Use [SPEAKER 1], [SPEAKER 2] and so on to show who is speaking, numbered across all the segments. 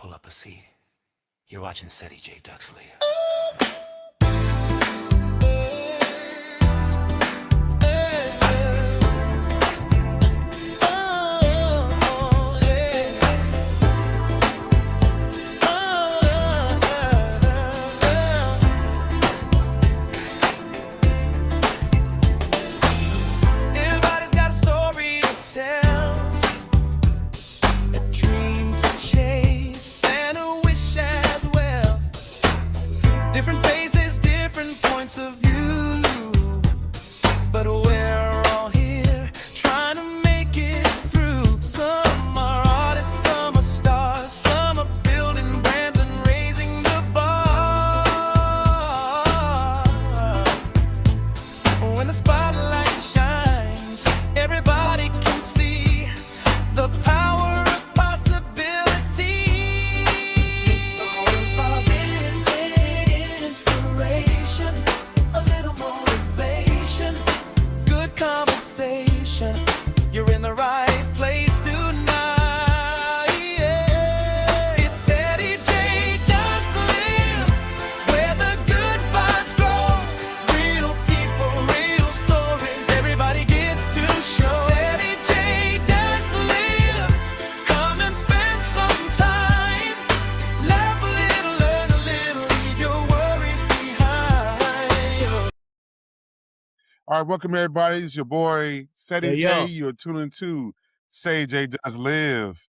[SPEAKER 1] pull up a seat. You're watching Ceddyjdusk live.
[SPEAKER 2] Everybody's got a story to tell, a dream to chase, and a wish as well. Different faces, different points of view, but we're all here trying to make it through. Some are artists, some are stars, some are building brands and raising the bar. When the spotlight shines, everybody can see the power of possibility. It's all about inspiration, a little motivation, good conversation. You're in the right place tonight. Yeah. It's Ceddyjdusk live, where the good vibes grow. Real people, real stories, everybody gets to show. Ceddyjdusk live, come and spend some time. Laugh a little, learn a little, leave your worries behind.
[SPEAKER 3] All right, welcome everybody. It's your boy Ceddy
[SPEAKER 4] yo.
[SPEAKER 3] J. You're tuning to Ceddyjdusk Live.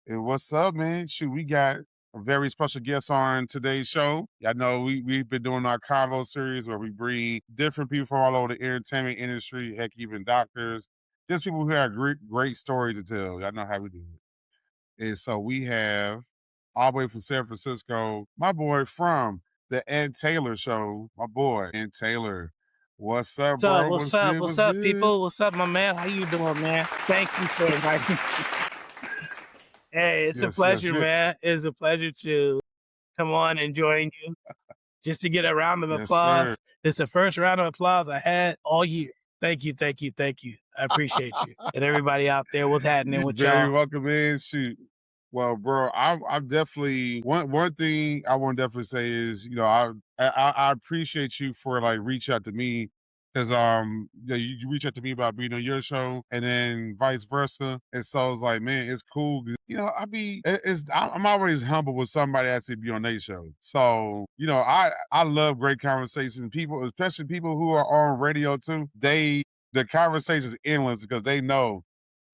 [SPEAKER 3] And what's up, man? Shoot, we got a very special guest on today's show. Y'all know we've been doing our Convo series where we bring different people from all over the entertainment industry, heck, even doctors, just people who have great stories to tell. Y'all know how we do it. And so we have all the way from San Francisco, my boy from the Ant Taylor Show, my boy Ant Taylor. What's up, bro?
[SPEAKER 4] What's up, people? What's up, my man? How you doing, man? Thank you for inviting me. Hey, it's a pleasure, man. It's a pleasure to come on and join you. Just to get a round of applause. It's the first round of applause I had all year. Thank you. I appreciate you. And everybody out there, what's happening with y'all?
[SPEAKER 3] Very welcome, man. Shoot. Well, bro, I'm definitely one thing I want to definitely say is, you know, I appreciate you for like reach out to me because yeah, you reach out to me about being on your show and then vice versa. And so it's like, man, it's cool. You know, I'm always humble with somebody actually be on their show. So, you know, I love great conversations. People, especially people who are on radio too, the conversation is endless because they know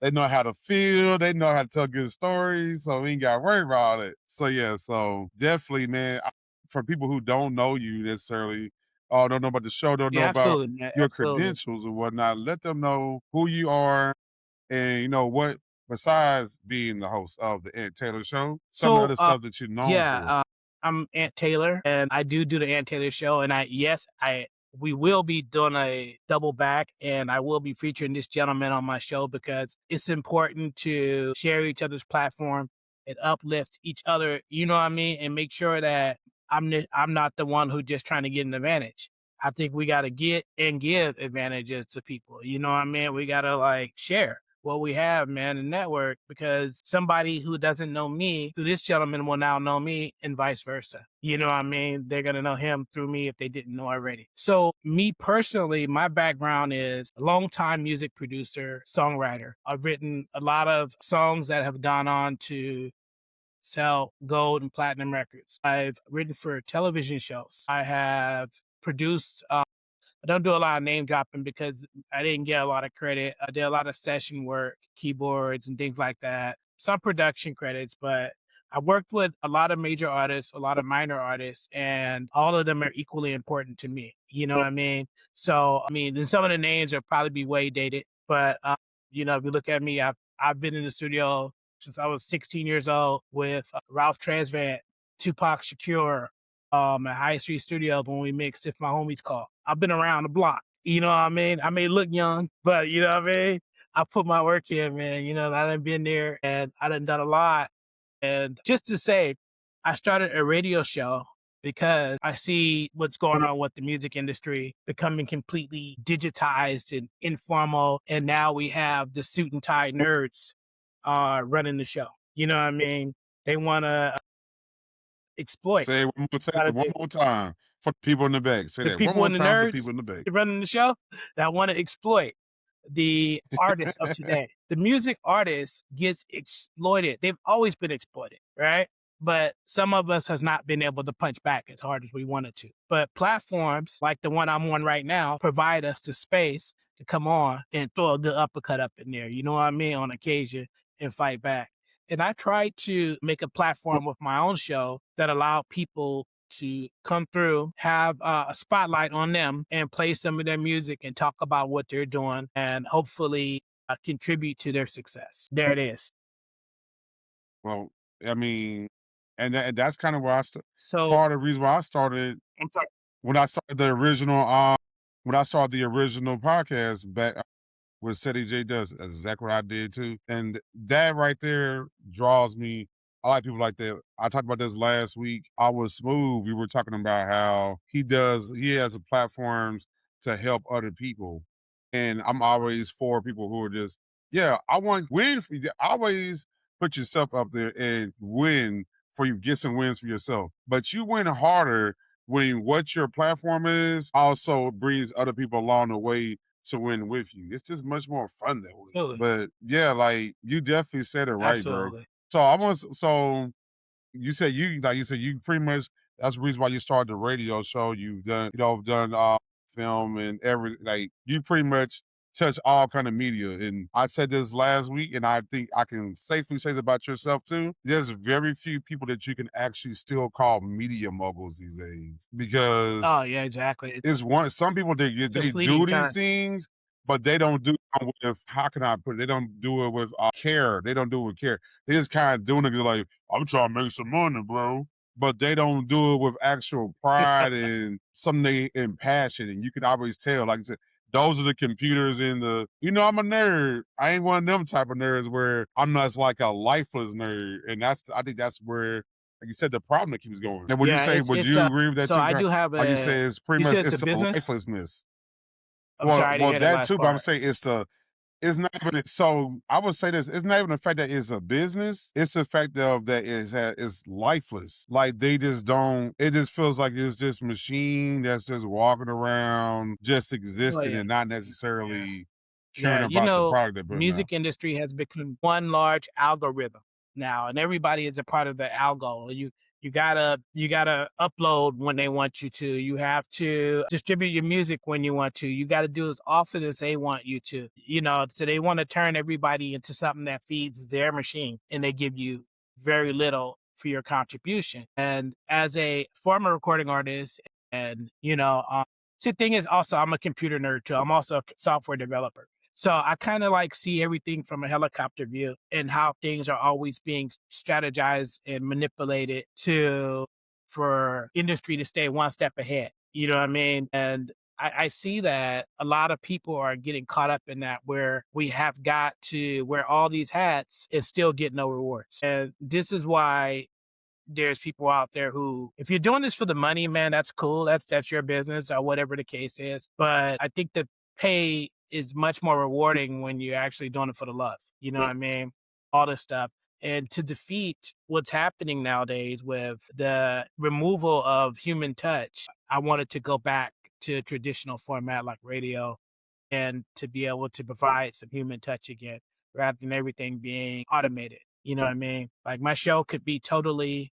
[SPEAKER 3] how to feel. They know how to tell good stories. So we ain't got to worry about it. So yeah, so definitely, man, for people who don't know you necessarily, don't know about the show, don't know about your credentials and whatnot, let them know who you are and, you know, what, besides being the host of the Ant Taylor Show, some of the other stuff that you're known for.
[SPEAKER 4] I'm Ant Taylor, and I do the Ant Taylor Show, and we will be doing a double back, and I will be featuring this gentleman on my show because it's important to share each other's platform and uplift each other, you know what I mean, and make sure that I'm not the one who just trying to get an advantage. I think we got to get and give advantages to people, you know what I mean? We got to like share what we have, man, and network, because somebody who doesn't know me through this gentleman will now know me and vice versa. You know what I mean? They're going to know him through me if they didn't know already. So me personally, my background is a longtime music producer, songwriter. I've written a lot of songs that have gone on to sell gold and platinum records. I've written for television shows. I have produced, I don't do a lot of name dropping because I didn't get a lot of credit. I did a lot of session work, keyboards and things like that. Some production credits, but I worked with a lot of major artists, a lot of minor artists, and all of them are equally important to me. You know what I mean? So, I mean, and some of the names will probably be way dated, but, you know, if you look at me, I've been in the studio since I was 16 years old with Ralph Transvant, Tupac Shakur, at High Street Studios when we mixed If My Homies Call. I've been around the block. You know what I mean? I may look young, but you know what I mean? I put my work in, man. You know, I done been there and I done a lot. And just to say, I started a radio show because I see what's going on with the music industry becoming completely digitized and informal. And now we have the suit and tie nerds running the show. You know what I mean? They want to exploit.
[SPEAKER 3] Say it one more, say
[SPEAKER 4] Gotta
[SPEAKER 3] it one
[SPEAKER 4] do.
[SPEAKER 3] more time for the people in the back. Say
[SPEAKER 4] The
[SPEAKER 3] that one
[SPEAKER 4] people
[SPEAKER 3] more
[SPEAKER 4] and the
[SPEAKER 3] time for the people
[SPEAKER 4] nerds
[SPEAKER 3] in the back.
[SPEAKER 4] running the show that want to exploit the artists of today. The music artist gets exploited. They've always been exploited, right? But some of us has not been able to punch back as hard as we wanted to. But platforms like the one I'm on right now provide us the space to come on and throw the uppercut up in there. You know what I mean? On occasion and fight back. And I try to make a platform with my own show that allow people to come through, have a spotlight on them, and play some of their music and talk about what they're doing, and hopefully contribute to their success. There it is.
[SPEAKER 3] Well, I mean, and that's kind of why
[SPEAKER 4] So
[SPEAKER 3] part of the reason why I started
[SPEAKER 4] I'm sorry.
[SPEAKER 3] when I started the original when I started the original podcast back with Ceddyjdusk. That's exactly what I did too. And that right there draws me. I like people like that. I talked about this last week. I was Smooth. We were talking about how he has platforms to help other people. And I'm always for people who are just, yeah, I want win for you. Always put yourself up there and win for you, get some wins for yourself. But you win harder when what your platform is also brings other people along the way to win with you. It's just much more fun that way.
[SPEAKER 4] Absolutely.
[SPEAKER 3] But yeah, like you definitely said it right, bro.
[SPEAKER 4] Absolutely.
[SPEAKER 3] So I was you said you pretty much that's the reason why you started the radio show. You've done film and every like you pretty much touch all kind of media. And I said this last week, and I think I can safely say this about yourself too. There's very few people that you can actually still call media moguls these days because
[SPEAKER 4] Oh yeah, exactly.
[SPEAKER 3] it's one. Some people
[SPEAKER 4] It's a
[SPEAKER 3] they
[SPEAKER 4] fleeting
[SPEAKER 3] do these
[SPEAKER 4] time.
[SPEAKER 3] things, but they don't do it with how can I put it? They don't do it with care. They don't do it with care. They just kind of doing it like I'm trying to make some money, bro. But they don't do it with actual pride and something and passion. And you can always tell, like I said, those are the computers in the. You know, I'm a nerd. I ain't one of them type of nerds where I'm not like a lifeless nerd. And I think that's where like you said, the problem that keeps going. And would you
[SPEAKER 4] Yeah,
[SPEAKER 3] say, would
[SPEAKER 4] it's
[SPEAKER 3] you agree with that
[SPEAKER 4] so
[SPEAKER 3] too?
[SPEAKER 4] I do have
[SPEAKER 3] Like you say,
[SPEAKER 4] a.
[SPEAKER 3] it's pretty
[SPEAKER 4] You
[SPEAKER 3] much
[SPEAKER 4] said it's
[SPEAKER 3] it's
[SPEAKER 4] a
[SPEAKER 3] the
[SPEAKER 4] business.
[SPEAKER 3] lifelessness.
[SPEAKER 4] I'm sorry, I didn't
[SPEAKER 3] Well,
[SPEAKER 4] hear that
[SPEAKER 3] that
[SPEAKER 4] last
[SPEAKER 3] too, but I'm
[SPEAKER 4] part.
[SPEAKER 3] saying it's not even so. I would say this. It's not even the fact that it's a business. It's the fact of that it's lifeless. Like they just don't. It just feels like it's just machine that's just walking around, just
[SPEAKER 4] Oh
[SPEAKER 3] existing,
[SPEAKER 4] yeah,
[SPEAKER 3] and not
[SPEAKER 4] yeah.
[SPEAKER 3] necessarily
[SPEAKER 4] Yeah,
[SPEAKER 3] caring
[SPEAKER 4] you
[SPEAKER 3] about the
[SPEAKER 4] know,
[SPEAKER 3] product they're putting out.
[SPEAKER 4] music industry has become one large algorithm now, and everybody is a part of the algo. You gotta upload when they want you to. You have to distribute your music when you want to. You got to do as often as they want you to. You know, so they want to turn everybody into something that feeds their machine, and they give you very little for your contribution. And as a former recording artist, and see, the thing is also I'm a computer nerd too. I'm also a software developer. So I kind of like see everything from a helicopter view and how things are always being strategized and manipulated for industry to stay one step ahead. You know what I mean? And I see that a lot of people are getting caught up in that where we have got to wear all these hats and still get no rewards. And this is why there's people out there who, if you're doing this for the money, man, that's cool. That's your business or whatever the case is. But I think the pay is much more rewarding when you're actually doing it for the love. You know what I mean? All this stuff. And to defeat what's happening nowadays with the removal of human touch, I wanted to go back to a traditional format like radio and to be able to provide some human touch again rather than everything being automated. You know what I mean? Like my show could be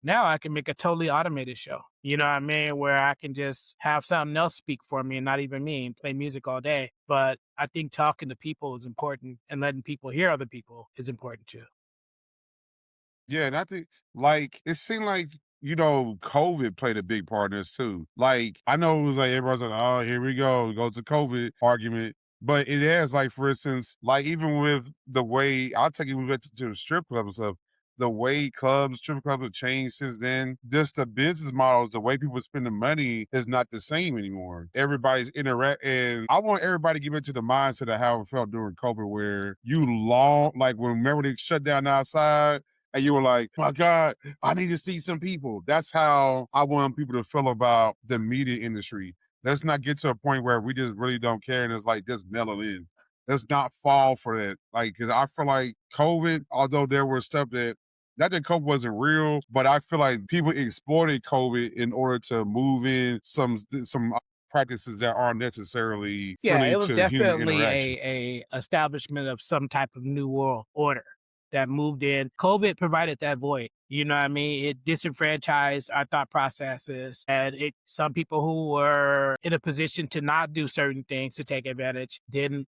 [SPEAKER 4] now I can make a totally automated show. You know what I mean? Where I can just have something else speak for me and not even me and play music all day. But I think talking to people is important and letting people hear other people is important too.
[SPEAKER 3] Yeah, and I think like it seemed like COVID played a big part in this too. Like I know it was like everybody's like, oh, here we go, goes the COVID argument. But it has like, for instance, like even with the way I'll take you back to the strip club and stuff, the way strip clubs have changed since then. Just the business models, the way people spend the money is not the same anymore. Everybody's and I want everybody to get into the mindset of how it felt during COVID, where like when remember they shut down outside and you were like, my God, I need to see some people. That's how I want people to feel about the media industry. Let's not get to a point where we just really don't care and it's like just mellow in. Let's not fall for that. Like, cause I feel like COVID, although there was stuff that not that COVID wasn't real, but I feel like people exploited COVID in order to move in some practices that aren't necessarily
[SPEAKER 4] Yeah,
[SPEAKER 3] friendly
[SPEAKER 4] it was
[SPEAKER 3] to human
[SPEAKER 4] definitely
[SPEAKER 3] interaction.
[SPEAKER 4] a establishment of some type of new world order that moved in. COVID provided that void. You know what I mean? It disenfranchised our thought processes, and some people who were in a position to not do certain things to take advantage didn't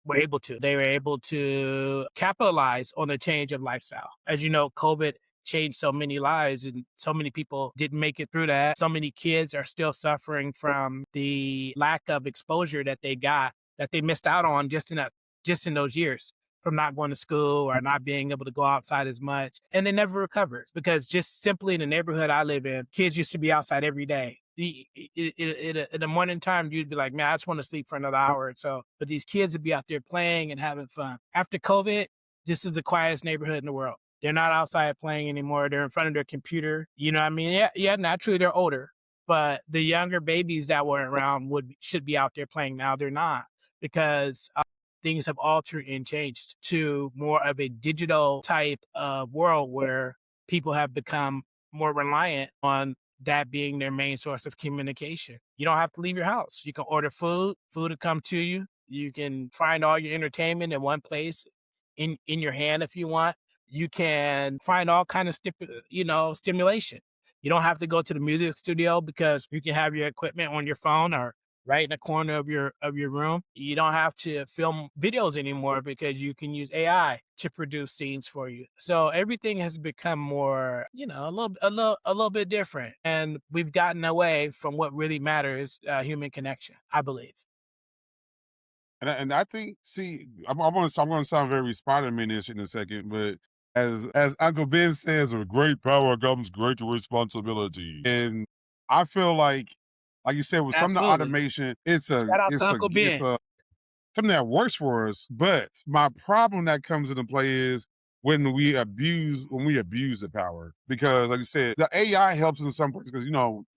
[SPEAKER 4] were able to. They were able to capitalize on the change of lifestyle. As you know, COVID changed so many lives and so many people didn't make it through that. So many kids are still suffering from the lack of exposure that they missed out on just in those years from not going to school or not being able to go outside as much. And they never recovered because just simply in the neighborhood I live in, kids used to be outside every day. In the morning time, you'd be like, man, I just want to sleep for another hour or so. But these kids would be out there playing and having fun. After COVID, this is the quietest neighborhood in the world. They're not outside playing anymore. They're in front of their computer. You know what I mean? Yeah, naturally they're older, but the younger babies that were around should be out there playing now. They're not because things have altered and changed to more of a digital type of world where people have become more reliant on that being their main source of communication. You don't have to leave your house. You can order food will come to you. You can find all your entertainment in one place in your hand if you want. You can find all kind of stimulation. You don't have to go to the music studio because you can have your equipment on your phone or right in the corner of your room. You don't have to film videos anymore because you can use AI to produce scenes for you. So everything has become more, a little bit different, and we've gotten away from what really matters, human connection, I believe.
[SPEAKER 3] And I think, see, I'm gonna sound very Spider-Man-ish in a second, but as Uncle Ben says, with great power comes great responsibility. And I feel like you said, with some of the
[SPEAKER 4] Absolutely.
[SPEAKER 3] automation, it's a
[SPEAKER 4] Shout out to
[SPEAKER 3] it's a
[SPEAKER 4] Uncle
[SPEAKER 3] it's
[SPEAKER 4] Ben.
[SPEAKER 3] a something that works for us. But my problem that comes into play is when we abuse the power. Because like you said, the AI helps in some places because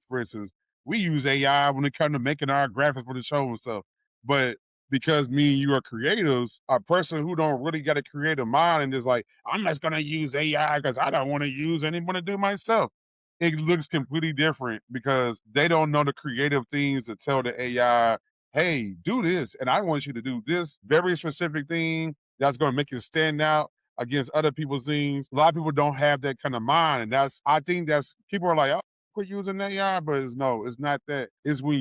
[SPEAKER 3] for instance, we use AI when it comes to making our graphics for the show and stuff. But because me and you are creatives, a person who don't really got a creative mind and is like, I'm just gonna use AI because I don't want to use anyone to do my stuff. It looks completely different because they don't know the creative things to tell the AI, hey, do this. And I want you to do this very specific thing that's going to make you stand out against other people's things. A lot of people don't have that kind of mind. And I think people are like, oh, quit using AI, but it's not that. It's when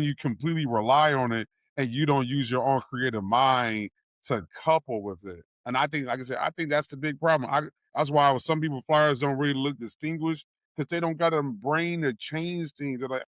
[SPEAKER 3] you completely rely on it and you don't use your own creative mind to couple with it. And I think, like I said, I think that's the big problem. That's why some people flyers don't really look distinguished because they don't got a brain to change things. They're like,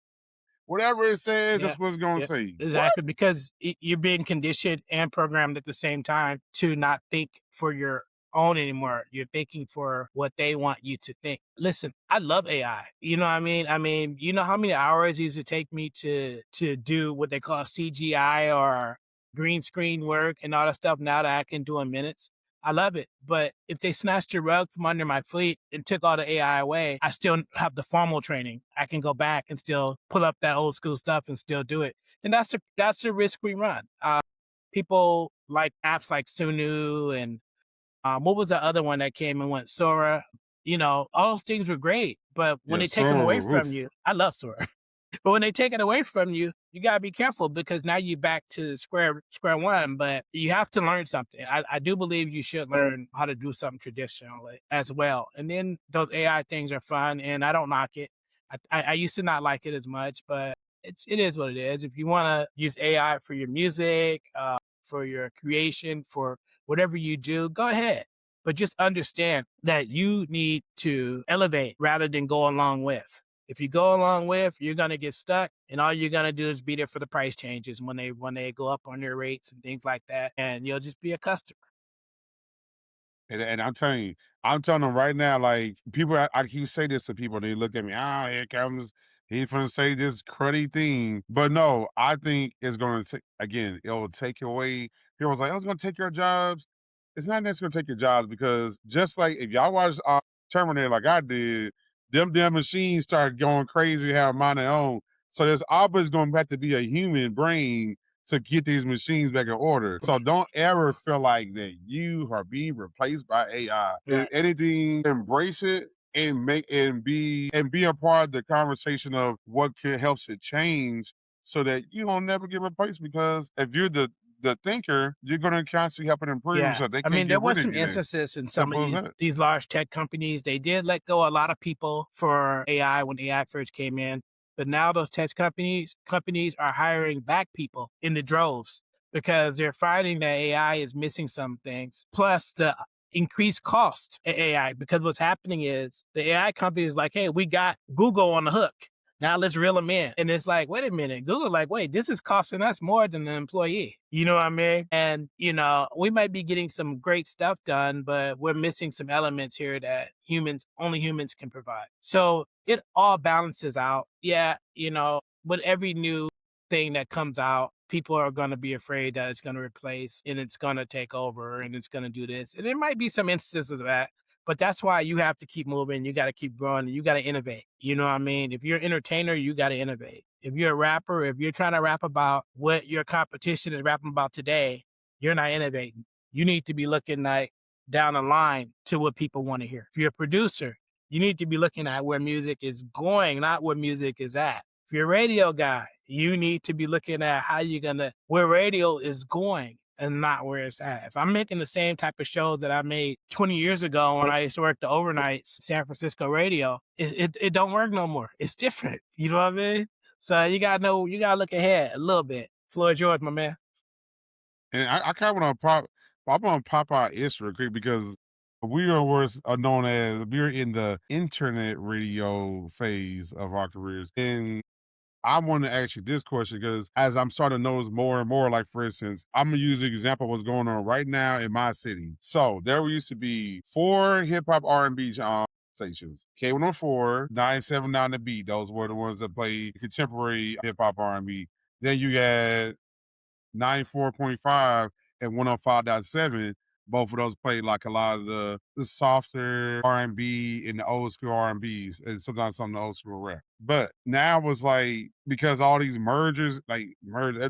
[SPEAKER 3] whatever it says,
[SPEAKER 4] Yeah,
[SPEAKER 3] that's what it's gonna
[SPEAKER 4] yeah,
[SPEAKER 3] say. What?
[SPEAKER 4] exactly. Because you're being conditioned and programmed at the same time to not think for your own anymore. You're thinking for what they want you to think. Listen, I love AI. You know what I mean? You know how many hours it used to take me to do what they call CGI or green screen work and all that stuff now that I can do in minutes? I love it. But if they snatched the rug from under my feet and took all the AI away, I still have the formal training. I can go back and still pull up that old school stuff and still do it. And that's the risk we run. People like apps like Sunu and what was the other one that came and went? Sora. All those things were great, but when they
[SPEAKER 3] Yes,
[SPEAKER 4] take them
[SPEAKER 3] sir.
[SPEAKER 4] away from
[SPEAKER 3] Oof.
[SPEAKER 4] you, I love Sora. But when they take it away from you, you gotta be careful because now you're back to square one. But you have to learn something. I do believe you should learn how to do something traditionally as well. And then those AI things are fun, and I don't knock it. I used to not like it as much, but it is what it is. If you want to use AI for your music, for your creation, for whatever you do, go ahead. But just understand that you need to elevate rather than go along with. If you go along with, you're gonna get stuck, and all you're gonna do is be there for the price changes when they go up on their rates and things like that, and you'll just be a customer.
[SPEAKER 3] And I'm telling them right now, like people, I keep saying this to people, they look at me, here comes, he's gonna say this cruddy thing. But no, I think it's gonna take, again, it'll take away, people was like, oh, it's gonna take your jobs. It's not necessarily gonna take your jobs because just like if y'all watch Terminator like I did, them damn machines start going crazy, have mind their own. So there's always going to have to be a human brain to get these machines back in order. So don't ever feel like that you are being replaced by AI. If anything, embrace it and be a part of the conversation of what can helps it change so that you don't never get replaced, because if you're the thinker, you're going to constantly help it improve. So they can't
[SPEAKER 4] there
[SPEAKER 3] get
[SPEAKER 4] was
[SPEAKER 3] rid of
[SPEAKER 4] some
[SPEAKER 3] you. Then.
[SPEAKER 4] instances in some
[SPEAKER 3] Simple
[SPEAKER 4] of
[SPEAKER 3] as that.
[SPEAKER 4] these large tech companies. They did let go a lot of people for AI when AI first came in, but now those tech companies are hiring back people in the droves because they're finding that AI is missing some things. Plus the increased cost of AI, because what's happening is the AI company is like, hey, we got Google on the hook. Now let's reel them in. And it's like, wait a minute. Google like, wait, this is costing us more than the employee. You know what I mean? And, we might be getting some great stuff done, but we're missing some elements here that only humans can provide. So it all balances out. Yeah, with every new thing that comes out, people are going to be afraid that it's going to replace and it's going to take over and it's going to do this. And there might be some instances of that. But that's why you have to keep moving. You got to keep growing. You got to innovate. You know what I mean? If you're an entertainer, you got to innovate. If you're a rapper, if you're trying to rap about what your competition is rapping about today, you're not innovating. You need to be looking like down the line to what people want to hear. If you're a producer, you need to be looking at where music is going, not where music is at. If you're a radio guy, you need to be looking at where radio is going and not where it's at. If I'm making the same type of show that I made 20 years ago when I used to work the overnights, San Francisco radio, it don't work no more. It's different. You know what I mean? So you gotta look ahead a little bit. Floor is yours, my man.
[SPEAKER 3] And I kind of want to I'm going to pop out real quick because are known as, we're in the internet radio phase of our careers. And I want to ask you this question because as I'm starting to notice more and more, like for instance, I'm going to use the example of what's going on right now in my city. So there used to be 4 hip hop R&B stations. K104, 979 The Beat. Those were the ones that played contemporary hip hop R&B. Then you had 94.5 and 105.7. Both of those played like a lot of the softer R&B and the old school R&Bs and sometimes some of the old school rap. But now it's like, because all these mergers, every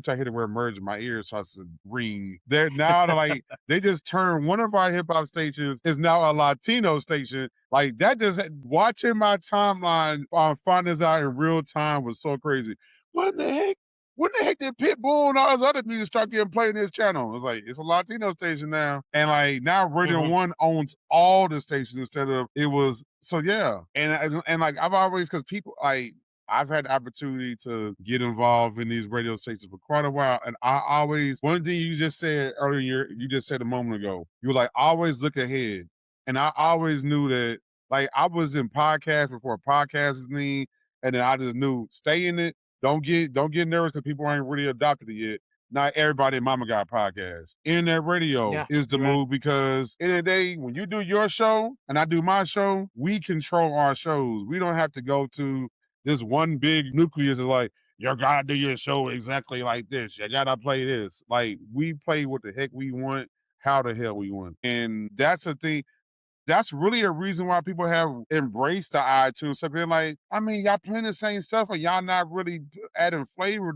[SPEAKER 3] time I hear the word merge, my ears starts to ring. They're like, they just turned one of our hip hop stations is now a Latino station. Like that just, watching my timeline on finding this out in real time was so crazy. What in the heck? When the heck did Pitbull and all this other music start getting played in this channel? It's like, it's a Latino station now. And like now Radio One owns all the stations instead of it was, so yeah. And like I've always, because people like, I've had the opportunity to get involved in these radio stations for quite a while. And I always, one thing you just said earlier, you just said a moment ago, you were like, always look ahead. And I always knew that, like I was in podcasts before podcasts was neat. And then I just knew, stay in it. Don't get nervous because people ain't really adopted it yet. Not everybody in Mama Got podcast. Internet radio is the move because in the day, when you do your show and I do my show, we control our shows. We don't have to go to this one big nucleus is like, you gotta do your show exactly like this. You gotta play this. Like we play what the heck we want, how the hell we want. And that's a thing. That's really a reason why people have embraced the iTunes. So being like, I mean, y'all playing the same stuff and y'all not really adding flavor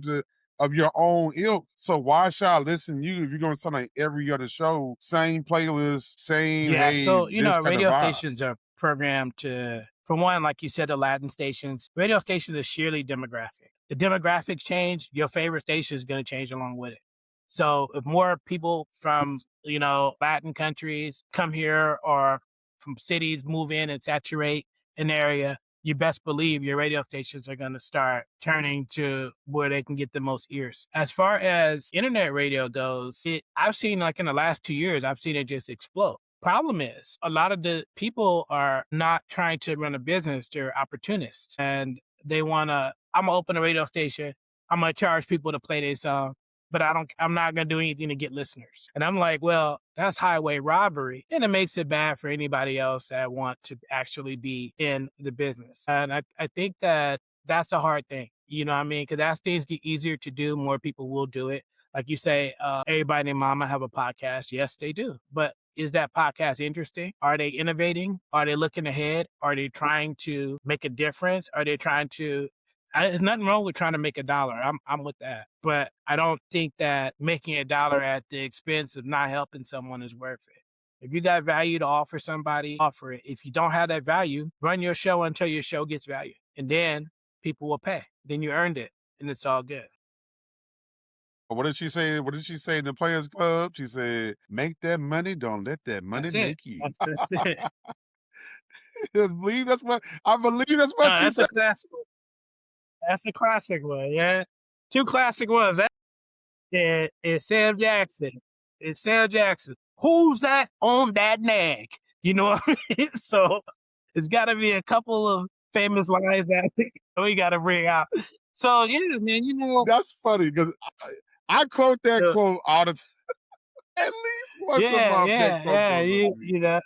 [SPEAKER 3] of your own ilk. So why should I listen to you if you're going to sound like every other show, same playlist, same, hey,
[SPEAKER 4] so,
[SPEAKER 3] this
[SPEAKER 4] radio
[SPEAKER 3] kind of vibe.
[SPEAKER 4] stations are programmed to, for one, like you said, the Latin stations. Radio stations are sheerly demographic. The demographics change, your favorite station is going to change along with it. So if more people from, Latin countries come here or from cities move in and saturate an area, you best believe your radio stations are going to start turning to where they can get the most ears. As far as internet radio goes, I've seen like in the last 2 years, I've seen it just explode. Problem is, a lot of the people are not trying to run a business. They're opportunists and they want to, I'm going to open a radio station. I'm going to charge people to play their song, but I'm not going to do anything to get listeners. And I'm like, well, that's highway robbery. And it makes it bad for anybody else that want to actually be in the business. And I think that that's a hard thing. You know what I mean? Because as things get easier to do, more people will do it. Like you say, everybody and mama have a podcast. Yes, they do. But is that podcast interesting? Are they innovating? Are they looking ahead? Are they trying to make a difference? Are they trying to there's nothing wrong with trying to make $1. I'm with that, but I don't think that making $1 at the expense of not helping someone is worth it. If you got value to offer somebody, offer it. If you don't have that value, run your show until your show gets value, and then people will pay. Then you earned it, and it's all good.
[SPEAKER 3] What did she say? What did she say in the Players Club? She said, "Make that money, don't let that money
[SPEAKER 4] That's it.
[SPEAKER 3] make you."
[SPEAKER 4] That's it.
[SPEAKER 3] I believe that's what she
[SPEAKER 4] That's
[SPEAKER 3] said.
[SPEAKER 4] a classic one. That's a classic one, yeah. 2 classic ones. That it's Sam Jackson. It's Sam Jackson. Who's that on that nag? You know what I mean? So it's got to be a couple of famous lines that we got to bring out. So yeah, man, you know,
[SPEAKER 3] That's funny because I quote that
[SPEAKER 4] uh,
[SPEAKER 3] quote all the time. At least once a
[SPEAKER 4] yeah,
[SPEAKER 3] month, that
[SPEAKER 4] yeah,
[SPEAKER 3] quote
[SPEAKER 4] yeah.
[SPEAKER 3] goes
[SPEAKER 4] You,
[SPEAKER 3] on.
[SPEAKER 4] you know,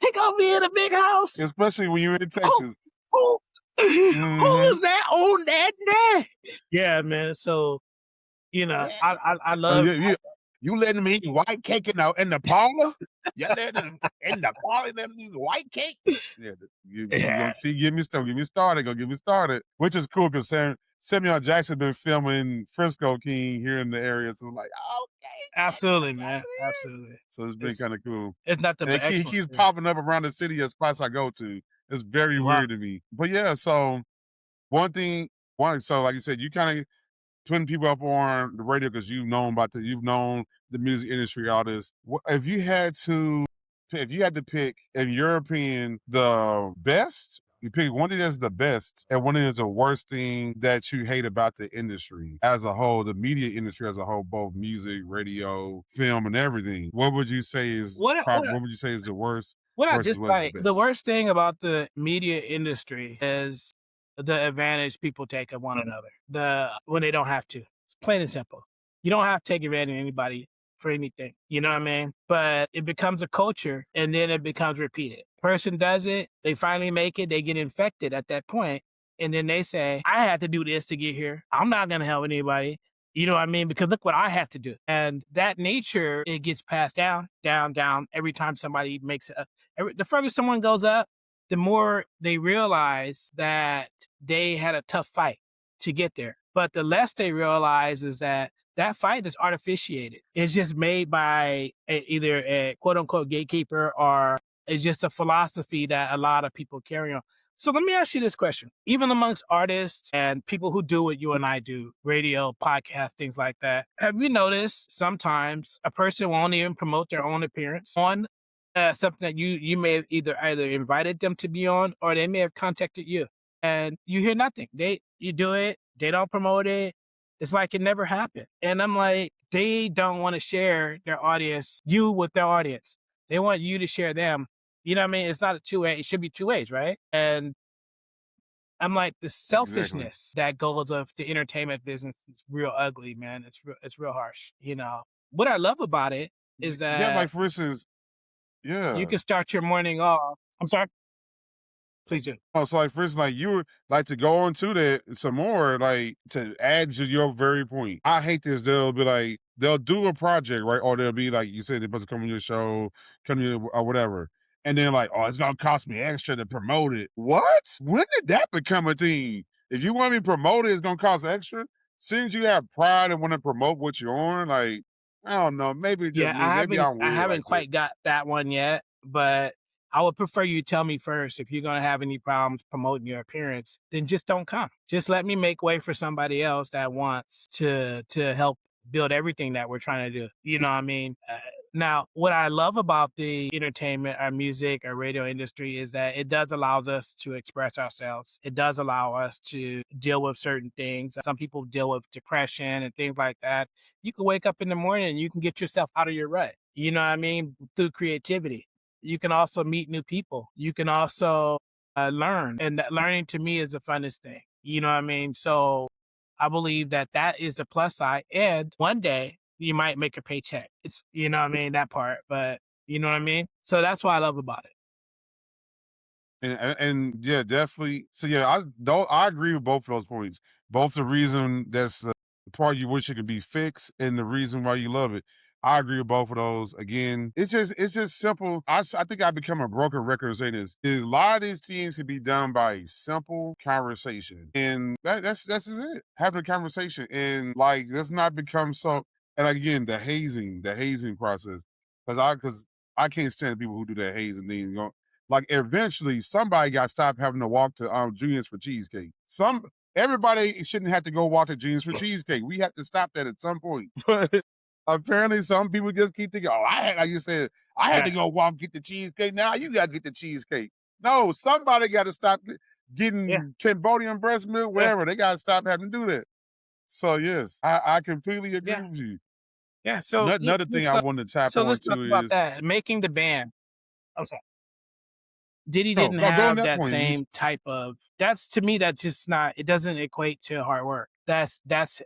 [SPEAKER 4] he gonna be in a big house.
[SPEAKER 3] Especially when you're in
[SPEAKER 4] Who,
[SPEAKER 3] Texas.
[SPEAKER 4] who, who
[SPEAKER 3] Mhm.
[SPEAKER 4] is that on that nag? Yeah, man. So you know,
[SPEAKER 3] Yeah.
[SPEAKER 4] I love.
[SPEAKER 3] You letting me eat white cake in the parlor? You letting them in the parlor let me eat white cake? Yeah, you
[SPEAKER 4] Yeah,
[SPEAKER 3] gonna see, get me started. Which is cool because Samuel Jackson been filming Frisco King here in the area. So it's like, okay,
[SPEAKER 4] absolutely,
[SPEAKER 3] Samuel
[SPEAKER 4] man.
[SPEAKER 3] Jackson.
[SPEAKER 4] Absolutely.
[SPEAKER 3] So it's been kind of cool.
[SPEAKER 4] It's nothing
[SPEAKER 3] And
[SPEAKER 4] but
[SPEAKER 3] he
[SPEAKER 4] excellent.
[SPEAKER 3] keeps
[SPEAKER 4] Yeah.
[SPEAKER 3] popping up around the city at spots I go to. It's very
[SPEAKER 4] Wow.
[SPEAKER 3] weird to me. But yeah, so so like you said, you kind of putting people up on the radio because you've known the music industry, all this. If you had to pick, in your opinion, the best, you pick one thing that's the best and one thing that's the worst thing that you hate about the industry as a whole, the media industry as a whole, both music, radio, film, and everything. What would you say is what would you say is the worst
[SPEAKER 4] What I
[SPEAKER 3] versus what's the
[SPEAKER 4] dislike, the
[SPEAKER 3] best?
[SPEAKER 4] worst thing about the media industry is the advantage people take of one another. When they don't have to. It's plain and simple. You don't have to take advantage of anybody for anything. You know what I mean? But it becomes a culture and then it becomes repeated. Person does it, they finally make it, they get infected at that point, and then they say, I had to do this to get here. I'm not gonna help anybody. You know what I mean? Because look what I had to do. And that nature, it gets passed down, down, down every time somebody makes it. The further someone goes up, the more they realize that they had a tough fight to get there. But the less they realize is that that fight is artificiated. It's just made by either a quote unquote gatekeeper, or it's just a philosophy that a lot of people carry on. So let me ask you this question. Even amongst artists and people who do what you and I do, radio, podcast, things like that, have you noticed sometimes a person won't even promote their own appearance on something that you may have either invited them to be on, or they may have contacted you, and you hear nothing. You do it, they don't promote it. It's like it never happened. And I'm like, they don't want to share you with their audience. They want you to share them. You know what I mean? It's not a two-way. It should be 2 ways, right? And I'm like, the
[SPEAKER 3] Exactly.
[SPEAKER 4] selfishness that goes of the entertainment business is real ugly, man. It's real harsh. You know what I love about it is
[SPEAKER 3] Yeah,
[SPEAKER 4] that
[SPEAKER 3] like for instance, yeah.
[SPEAKER 4] you can start your morning off. I'm sorry. Please do.
[SPEAKER 3] Oh, so like for instance, like you were like to go into that some more, like to add to your very point. I hate this. They'll be like, they'll do a project, right? Or they'll be like, you said they're supposed to come on your show, come here or whatever. And then like, oh, it's gonna cost me extra to promote it. What? When did that become a thing? If you want to be promoted, it's gonna cost extra. Since you have pride and want to promote what you're on, like, I don't know, maybe it's just
[SPEAKER 4] Yeah,
[SPEAKER 3] me. Maybe I'm
[SPEAKER 4] I
[SPEAKER 3] weird
[SPEAKER 4] haven't
[SPEAKER 3] like that.
[SPEAKER 4] quite got that one yet, but I would prefer you tell me first if you're gonna have any problems promoting your appearance, then just don't come. Just let me make way for somebody else that wants to help build everything that we're trying to do. You know what I mean? Now, what I love about the entertainment, our music, our radio industry is that it does allow us to express ourselves. It does allow us to deal with certain things. Some people deal with depression and things like that. You can wake up in the morning and you can get yourself out of your rut. You know what I mean? Through creativity. You can also meet new people. You can also learn. And that learning to me is the funnest thing. You know what I mean? So I believe that that is the plus side. And one day you might make a paycheck. It's, you know what I mean? That part, but you know what I mean? So that's what I love about it.
[SPEAKER 3] And yeah, definitely. So yeah, I agree with both of those points. Both the reason that's the part you wish it could be fixed and the reason why you love it. I agree with both of those. Again, it's just simple. I think I become a broken record saying this. Is a lot of these things can be done by a simple conversation, and that's just it. Having a conversation, and like let's not become so. And again, the hazing process, because I can't stand the people who do that hazing thing. You know, like eventually somebody got to stop having to walk to Juniors for cheesecake. Everybody shouldn't have to go walk to Juniors for cheesecake. We have to stop that at some point. But apparently, some people just keep thinking, "Oh, like you said, I had to go walk get the cheesecake. Now you got to get the cheesecake." No, somebody got to stop
[SPEAKER 4] Yeah,
[SPEAKER 3] getting Cambodian breast milk,
[SPEAKER 4] yeah,
[SPEAKER 3] wherever. They got to stop having to do that. So yes, I completely agree
[SPEAKER 4] yeah,
[SPEAKER 3] with you.
[SPEAKER 4] yeah. So
[SPEAKER 3] Another thing I wanted to tap
[SPEAKER 4] so
[SPEAKER 3] on
[SPEAKER 4] let's talk
[SPEAKER 3] too
[SPEAKER 4] about
[SPEAKER 3] is
[SPEAKER 4] that. Making the band. I'm sorry. Diddy
[SPEAKER 3] no,
[SPEAKER 4] didn't
[SPEAKER 3] no, go on
[SPEAKER 4] have
[SPEAKER 3] that
[SPEAKER 4] that
[SPEAKER 3] point.
[SPEAKER 4] same type of that's to me that's just not it doesn't equate to hard work. That's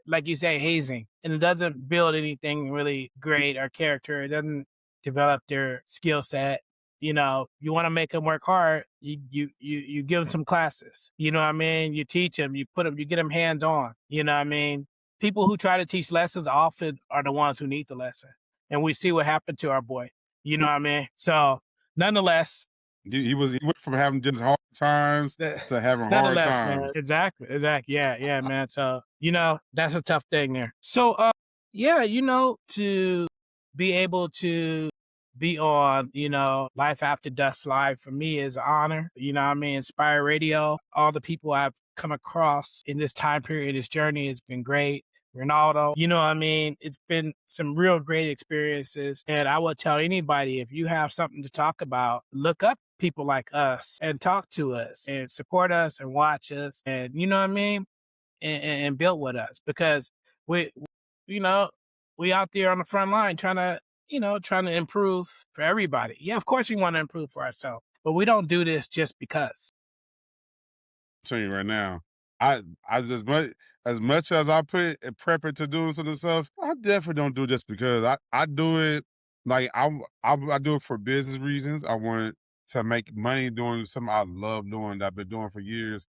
[SPEAKER 4] like you say hazing and it doesn't build anything really great or character. It doesn't develop their skill set. You know, you want to make them work hard, you give them some classes. You know what I mean? You teach them, you get them hands on. You know what I mean? People who try to teach lessons often are the ones who need the lesson. And we see what happened to our boy. You know what I mean? So nonetheless,
[SPEAKER 3] He went from having just hard times to having hard
[SPEAKER 4] nonetheless, man.
[SPEAKER 3] times.
[SPEAKER 4] Exactly. Exactly. Yeah. Yeah, man. So, that's a tough thing there. So, yeah, to be able to be on, Life After Dusk Live for me is an honor. You know what I mean? Inspire Radio, all the people I've come across in this time period, this journey has been great. Ronaldo, you know what I mean? It's been some real great experiences. And I would tell anybody if you have something to talk about, look up people like us and talk to us and support us and watch us and you know what I mean? And build with us because we, you know, we out there on the front line trying to improve for everybody. Yeah, of course we want to improve for ourselves, but we don't do this just because.
[SPEAKER 3] Tell you right now, I just as much as I put and prep it to doing some of the stuff, I definitely don't do it just because I do it like I do it for business reasons. I want to make money doing something I love doing that I've been doing for years.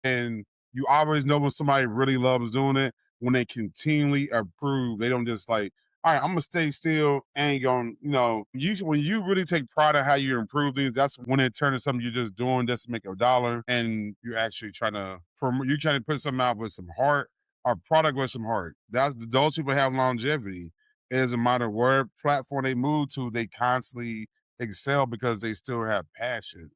[SPEAKER 3] And you always know when somebody really loves doing it when they continually improve. They don't just like, all right, I'm gonna stay still. Ain't gonna, when you really take pride in how you improve things, that's when it turns into something you're just doing just to make a dollar, and you're actually trying to you're trying to put something out with some heart, or product with some heart. Those people have longevity. It doesn't matter where platform they move to, they constantly excel because they still have passion.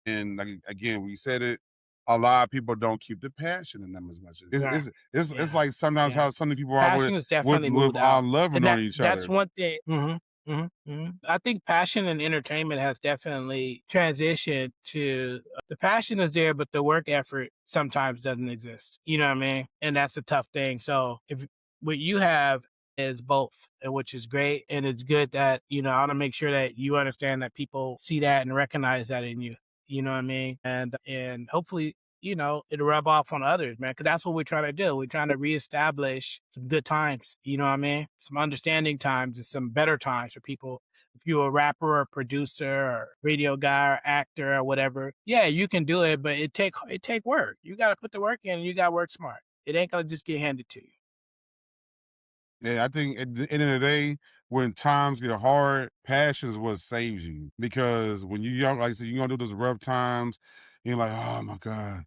[SPEAKER 3] And like, again, we said it. A lot of people don't keep the passion in them as much.
[SPEAKER 4] Yeah.
[SPEAKER 3] It's
[SPEAKER 4] Yeah.
[SPEAKER 3] like sometimes
[SPEAKER 4] Yeah.
[SPEAKER 3] how some people are
[SPEAKER 4] Passion is definitely moved out.
[SPEAKER 3] loving
[SPEAKER 4] And
[SPEAKER 3] on each
[SPEAKER 4] that's
[SPEAKER 3] other.
[SPEAKER 4] one thing. I think passion and entertainment has definitely transitioned to the passion is there, but the work effort sometimes doesn't exist. You know what I mean? And that's a tough thing. So if what you have is both, which is great. And it's good that, I want to make sure that you understand that people see that and recognize that in you. You know what I mean? And hopefully it'll rub off on others, man, because that's what we're trying to do. We're trying to reestablish some good times, you know what I mean? Some understanding times and some better times for people. If you're a rapper or producer or radio guy or actor or whatever, yeah, you can do it, but it take work. You got to put the work in and you got to work smart. It ain't going to just get handed to you.
[SPEAKER 3] Yeah, I think at the end of the day, when times get hard, passion is what saves you. Because when you're young, like I said, you're gonna do those rough times, you're like, oh my God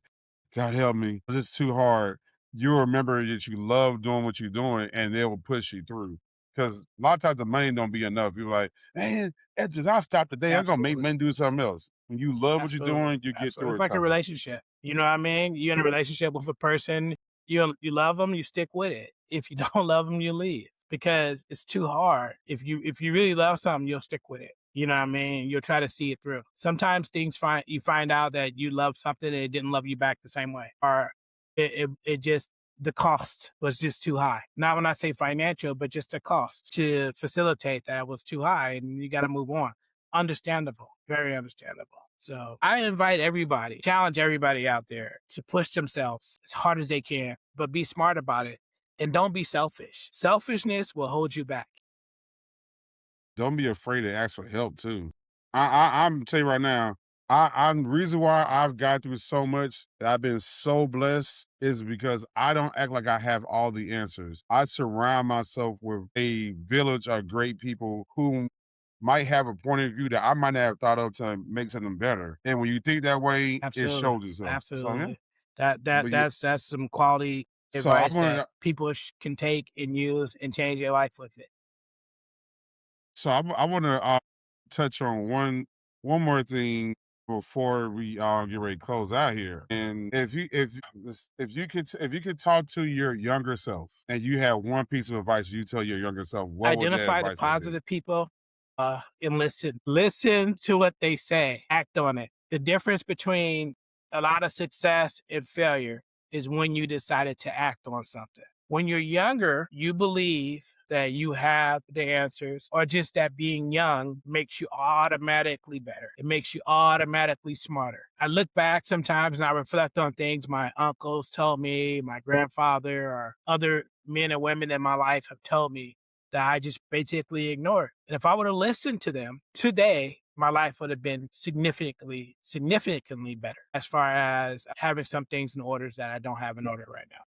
[SPEAKER 3] help me. This is too hard. You remember that you love doing what you're doing and they will push you through. Because a lot of times the money don't be enough. You're like, man, Edges, I'll stop today. I'm gonna make
[SPEAKER 4] Absolutely.
[SPEAKER 3] money do something else. When you love what you're
[SPEAKER 4] Absolutely.
[SPEAKER 3] doing, you get
[SPEAKER 4] Absolutely.
[SPEAKER 3] through
[SPEAKER 4] It's
[SPEAKER 3] it
[SPEAKER 4] like a
[SPEAKER 3] tougher.
[SPEAKER 4] relationship. You know what I mean? You're in a relationship with a person, you love them, you stick with it. If you don't love them, you leave because it's too hard. If you really love something, you'll stick with it. You know what I mean? You'll try to see it through. Sometimes you find out that you love something and it didn't love you back the same way, or it just the cost was just too high. Not when I say financial, but just the cost to facilitate that was too high, and you got to move on. Understandable, very understandable. So I invite everybody, challenge everybody out there to push themselves as hard as they can, but be smart about it and don't be selfish. Selfishness will hold you back.
[SPEAKER 3] Don't be afraid to ask for help too. I'm tell you right now, I'm reason why I've got through so much, that I've been so blessed, is because I don't act like I have all the answers. I surround myself with a village of great people who might have a point of view that I might not have thought of to make something better. And when you think that way, it
[SPEAKER 4] Absolutely.
[SPEAKER 3] shows itself. So yeah.
[SPEAKER 4] Absolutely. That
[SPEAKER 3] But yeah,
[SPEAKER 4] that's some quality
[SPEAKER 3] so I
[SPEAKER 4] advice
[SPEAKER 3] want
[SPEAKER 4] that
[SPEAKER 3] to
[SPEAKER 4] people can take and use and change their life with it.
[SPEAKER 3] I want to touch on one more thing before we get ready to close out here. And if you could talk to your younger self and you have one piece of advice you tell your younger self, what would that
[SPEAKER 4] Identify the
[SPEAKER 3] advice have been?
[SPEAKER 4] positive people, and listen. Listen to what they say. Act on it. The difference between a lot of success and failure is when you decided to act on something. When you're younger, you believe that you have the answers, or just that being young makes you automatically better. It makes you automatically smarter. I look back sometimes and I reflect on things my uncles told me, my grandfather, or other men and women in my life have told me that I just basically ignored. And if I would have listened to them today, my life would have been significantly better as far as having some things in order that I don't have in order right now.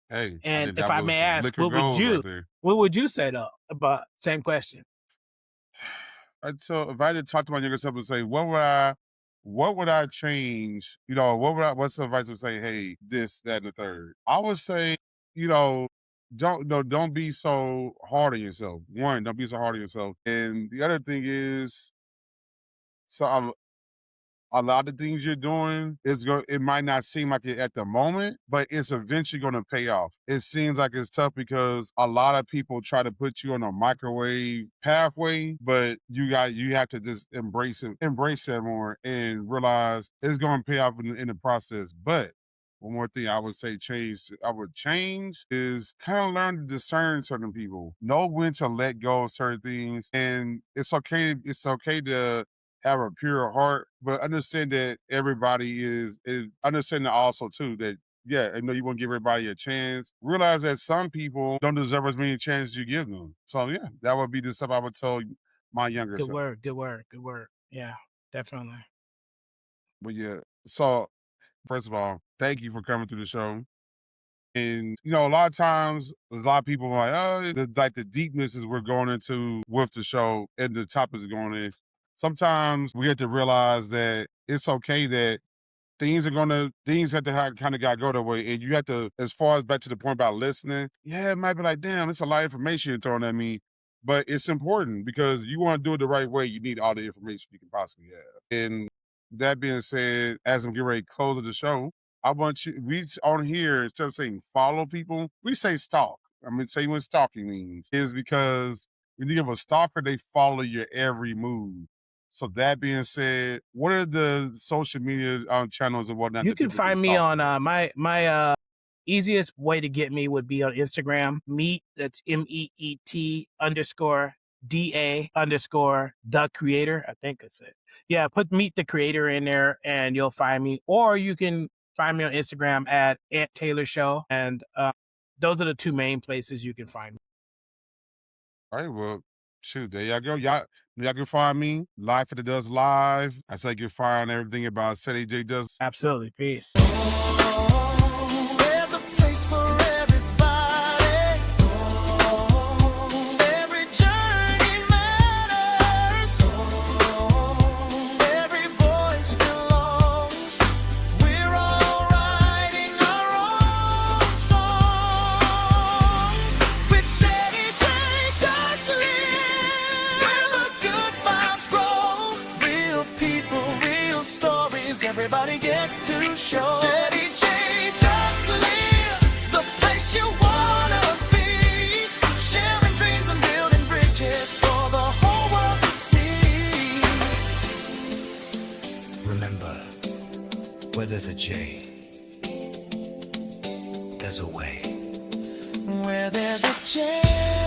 [SPEAKER 3] Hey, I
[SPEAKER 4] And
[SPEAKER 3] think
[SPEAKER 4] if
[SPEAKER 3] that
[SPEAKER 4] I may
[SPEAKER 3] was
[SPEAKER 4] ask,
[SPEAKER 3] liquor gold right there.
[SPEAKER 4] what would you say though about same question?
[SPEAKER 3] So if I had to talk to my younger self and say, what would I change? You know, what's the advice to say, hey, this, that, and the third? I would say, you know, don't be so hard on yourself. One, don't be so hard on yourself. And the other thing is, so a lot of things you're doing it might not seem like it at the moment, but it's eventually going to pay off. It seems like it's tough because a lot of people try to put you on a microwave pathway, but you have to just embrace that more and realize it's going to pay off in the process. But one more thing I would change is kind of learn to discern certain people, know when to let go of certain things. And it's okay to have a pure heart, but understand that understand that also too that yeah, I know you want to give everybody a chance. Realize that some people don't deserve as many chances you give them. So yeah, that would be the stuff I would tell my younger
[SPEAKER 4] Good
[SPEAKER 3] self.
[SPEAKER 4] word, good word, good word. Yeah, definitely.
[SPEAKER 3] But yeah, so first of all, thank you for coming through the show. And you know, a lot of times, a lot of people are like, "Oh, the deepness is we're going into with the show and the topics going in." Sometimes we have to realize that it's okay that things have to kind of got to go that way, and you have to, as far as back to the point about listening. Yeah, it might be like, damn, it's a lot of information you're throwing at me, but it's important because you want to do it the right way. You need all the information you can possibly have. And that being said, as I'm getting ready to close the show, I want you, we on here, instead of saying follow people, we say stalk. I mean, say what stalking means is because when you give a stalker, they follow your every move. So that being said, what are the social media channels and whatnot
[SPEAKER 4] You
[SPEAKER 3] that
[SPEAKER 4] can
[SPEAKER 3] people can
[SPEAKER 4] find me
[SPEAKER 3] stalk
[SPEAKER 4] on
[SPEAKER 3] you?
[SPEAKER 4] my easiest way to get me would be on Instagram. Meet, that's MEET_DA_ creator. I think that's it. Yeah, put Meet the Creator in there and you'll find me. Or you can find me on Instagram at Ant Taylor Show. And those are the two main places you can find me.
[SPEAKER 3] All right, well, shoot, there y'all go. Y'all can find me, Life It Does Live. I say you can find everything about Ceddyjdusk.
[SPEAKER 4] Absolutely. Peace.
[SPEAKER 2] There's a place for everybody. Every journey matters. Every voice belongs. We're all writing our own song. With Ceddyjdusk where the good vibes grow. Real people, real stories. Everybody gets to show. Ceddyjdusk live, the place you wanna be. Sharing dreams and building bridges for the whole world to see.
[SPEAKER 1] Remember, where there's a J, there's a way.
[SPEAKER 2] Where there's a chance.